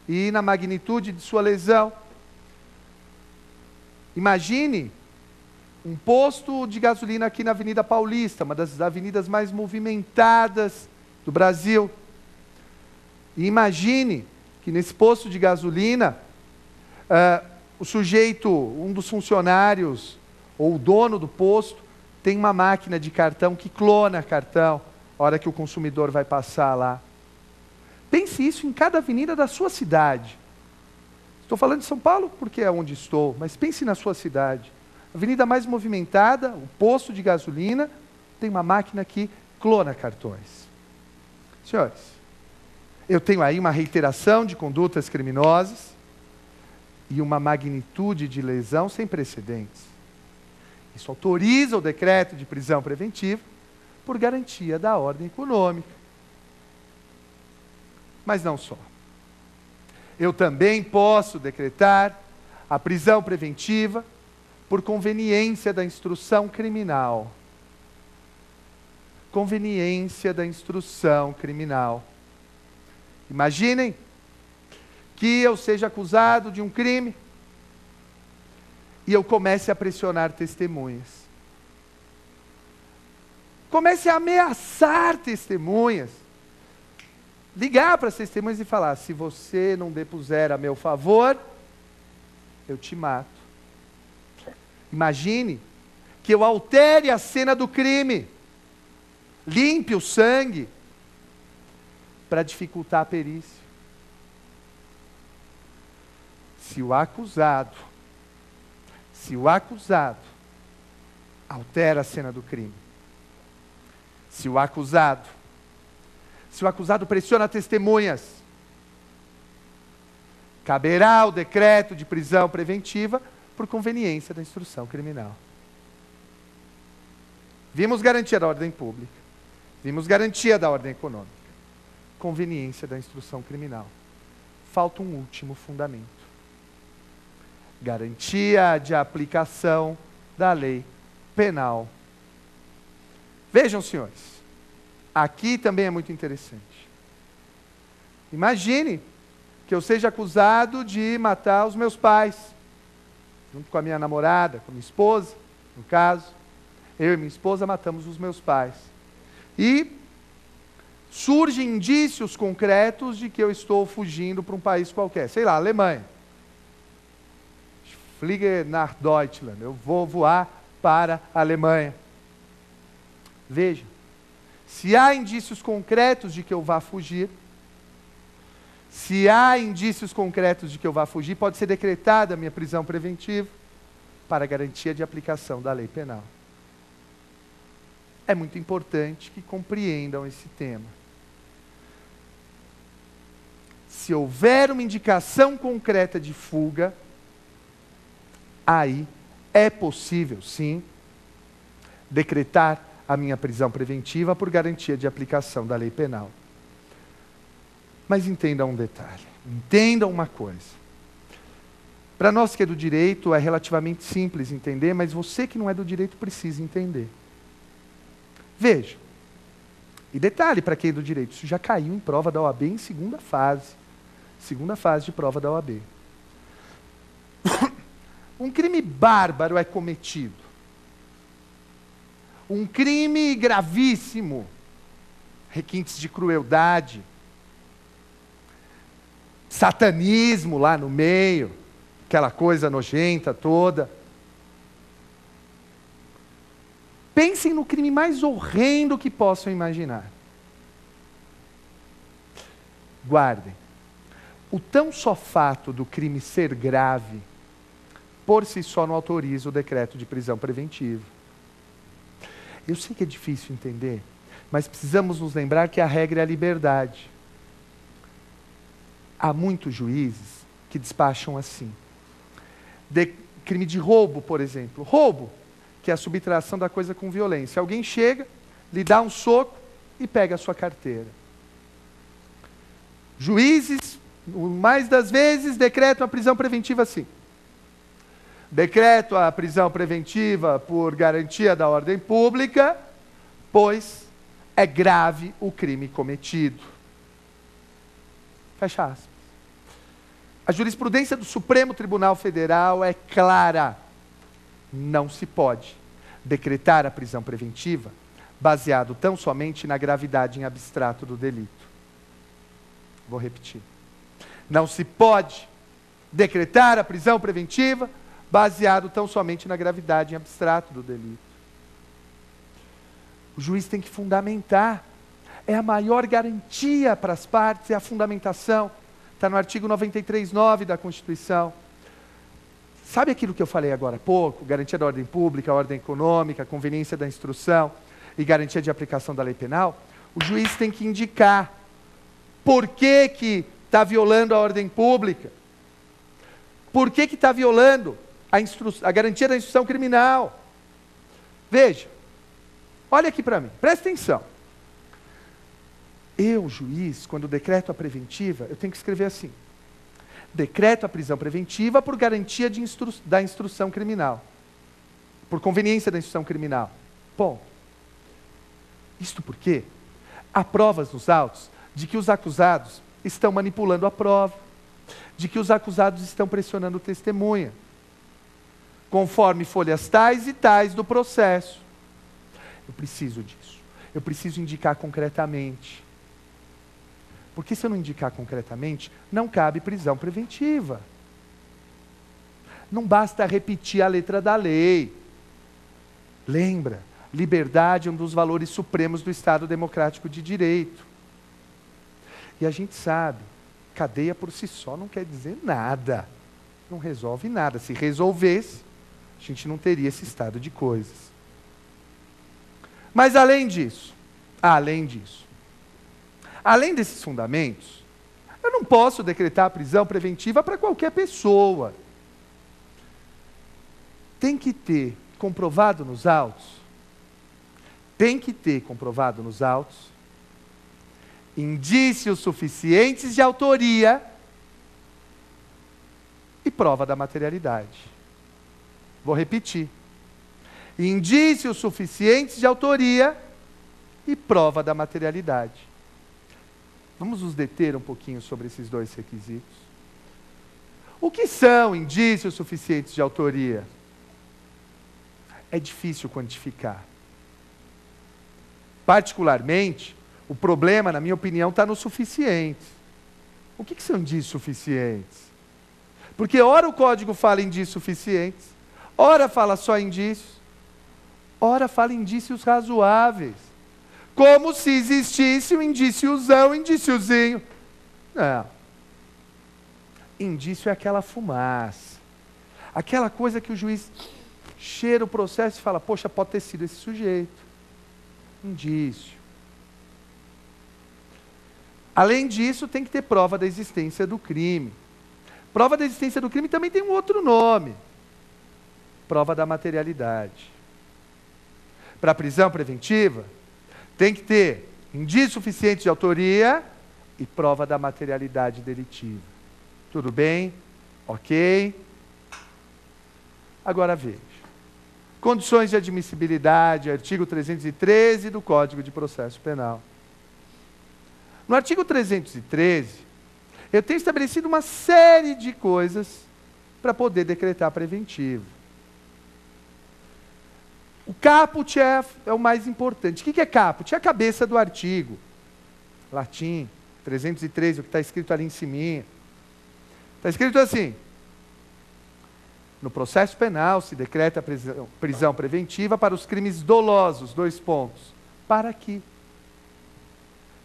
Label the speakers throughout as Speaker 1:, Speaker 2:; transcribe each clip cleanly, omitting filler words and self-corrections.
Speaker 1: e na magnitude de sua lesão. Imagine um posto de gasolina aqui na Avenida Paulista, uma das avenidas mais movimentadas do Brasil. E imagine que nesse posto de gasolina, o sujeito, um dos funcionários, ou o dono do posto, tem uma máquina de cartão que clona cartão, a hora que o consumidor vai passar lá. Pense isso em cada avenida da sua cidade. Estou falando de São Paulo porque é onde estou, mas pense na sua cidade. A avenida mais movimentada, o posto de gasolina, tem uma máquina que clona cartões. Senhores, eu tenho aí uma reiteração de condutas criminosas e uma magnitude de lesão sem precedentes. Isso autoriza o decreto de prisão preventiva por garantia da ordem econômica. Mas não só. Eu também posso decretar a prisão preventiva por conveniência da instrução criminal. Conveniência da instrução criminal. Imaginem que eu seja acusado de um crime e eu comece a pressionar testemunhas. Comece a ameaçar testemunhas. Ligar para as testemunhas e falar: se você não depuser a meu favor, eu te mato. Imagine que eu altere a cena do crime, limpe o sangue, para dificultar a perícia. Se o acusado altera a cena do crime, se o acusado pressiona testemunhas, caberá o decreto de prisão preventiva por conveniência da instrução criminal. Vimos garantia da ordem pública, vimos garantia da ordem econômica, conveniência da instrução criminal. Falta um último fundamento: garantia de aplicação da lei penal. Vejam, senhores, aqui também é muito interessante. Imagine que eu seja acusado de matar os meus pais, junto com a minha namorada, com a minha esposa, no caso. Eu e minha esposa matamos os meus pais. E surgem indícios concretos de que eu estou fugindo para um país qualquer, sei lá, Alemanha. Fliege nach Deutschland, eu vou voar para a Alemanha. Veja, se há indícios concretos de que eu vá fugir, pode ser decretada a minha prisão preventiva para garantia de aplicação da lei penal. É muito importante que compreendam esse tema. Se houver uma indicação concreta de fuga, aí é possível, sim, decretar a minha prisão preventiva por garantia de aplicação da lei penal. Mas entendam um detalhe, entendam uma coisa. Para nós que é do direito, é relativamente simples entender, mas você que não é do direito precisa entender. Veja, e detalhe para quem é do direito, isso já caiu em prova da OAB em segunda fase de prova da OAB. Um crime bárbaro é cometido. Um crime gravíssimo, requintes de crueldade, satanismo lá no meio, aquela coisa nojenta toda. Pensem no crime mais horrendo que possam imaginar. Guardem. O tão só fato do crime ser grave, por si só não autoriza o decreto de prisão preventiva. Eu sei que é difícil entender, mas precisamos nos lembrar que a regra é a liberdade. Há muitos juízes que despacham assim. Crime de roubo, por exemplo. Roubo, que é a subtração da coisa com violência. Alguém chega, lhe dá um soco e pega a sua carteira. Juízes, mais das vezes, decretam a prisão preventiva assim. Decreto a prisão preventiva por garantia da ordem pública, pois é grave o crime cometido. Fecha aspas. A jurisprudência do Supremo Tribunal Federal é clara. Não se pode decretar a prisão preventiva baseado tão somente na gravidade em abstrato do delito. Vou repetir. Não se pode decretar a prisão preventiva baseado tão somente na gravidade em abstrato do delito. O juiz tem que fundamentar. É a maior garantia para as partes, é a fundamentação. Está no artigo 93(9) da Constituição. Sabe aquilo que eu falei agora há pouco? Garantia da ordem pública, ordem econômica, conveniência da instrução e garantia de aplicação da lei penal? O juiz tem que indicar por que está violando a ordem pública. Por que está violando a garantia da instrução criminal? Veja, olha aqui para mim, presta atenção. Eu, juiz, quando decreto a preventiva, eu tenho que escrever assim: decreto a prisão preventiva por garantia da instrução criminal. Por conveniência da instrução criminal. Ponto. Isto porque há provas nos autos de que os acusados estão manipulando a prova, de que os acusados estão pressionando testemunha, conforme folhas tais e tais do processo. Eu preciso disso. Eu preciso indicar concretamente. Porque se eu não indicar concretamente, não cabe prisão preventiva. Não basta repetir a letra da lei. Lembra, liberdade é um dos valores supremos do Estado Democrático de Direito. E a gente sabe, cadeia por si só não quer dizer nada. Não resolve nada. Se resolvesse, a gente não teria esse estado de coisas. Mas além disso, além desses fundamentos, eu não posso decretar a prisão preventiva para qualquer pessoa. Tem que ter comprovado nos autos, indícios suficientes de autoria e prova da materialidade. Vou repetir. Indícios suficientes de autoria e prova da materialidade. Vamos nos deter um pouquinho sobre esses dois requisitos. O que são indícios suficientes de autoria? É difícil quantificar. Particularmente, o problema, na minha opinião, está no suficientes. O que são indícios suficientes? Porque ora o código fala indícios suficientes, ora fala só indícios, ora fala indícios razoáveis. Como se existisse um indíciozão, indíciozinho. Não. Indício é aquela fumaça. Aquela coisa que o juiz cheira o processo e fala, poxa, pode ter sido esse sujeito. Indício. Além disso, tem que ter prova da existência do crime. Prova da existência do crime também tem um outro nome. Prova da materialidade. Para a prisão preventiva, tem que ter indício suficiente de autoria e prova da materialidade delitiva. Tudo bem? Ok? Agora veja. Condições de admissibilidade, artigo 313 do Código de Processo Penal. No artigo 313, eu tenho estabelecido uma série de coisas para poder decretar preventivo. O caput é o mais importante. O que é caput? É a cabeça do artigo. Latim, 313, o que está escrito ali em cima. Está escrito assim: no processo penal se decreta a prisão preventiva para os crimes dolosos, 2 pontos. Para quê?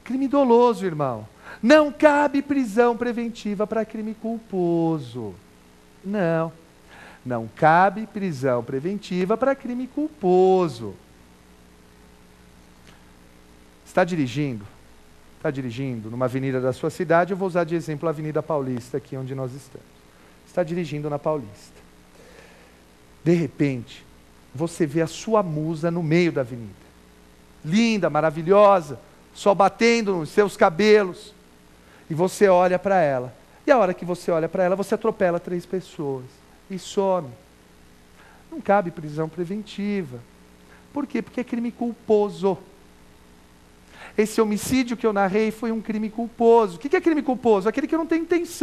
Speaker 1: Crime doloso, irmão. Não cabe prisão preventiva para crime culposo. Não. Não cabe prisão preventiva para crime culposo. Está dirigindo numa avenida da sua cidade, eu vou usar de exemplo a Avenida Paulista, aqui onde nós estamos. Está dirigindo na Paulista. De repente, você vê a sua musa no meio da avenida. Linda, maravilhosa, sol batendo nos seus cabelos. E você olha para ela. E a hora que você olha para ela, você atropela 3 pessoas. E some. Não cabe prisão preventiva. Por quê? Porque é crime culposo. Esse homicídio que eu narrei foi um crime culposo. O que é crime culposo? Aquele que não tem intenção.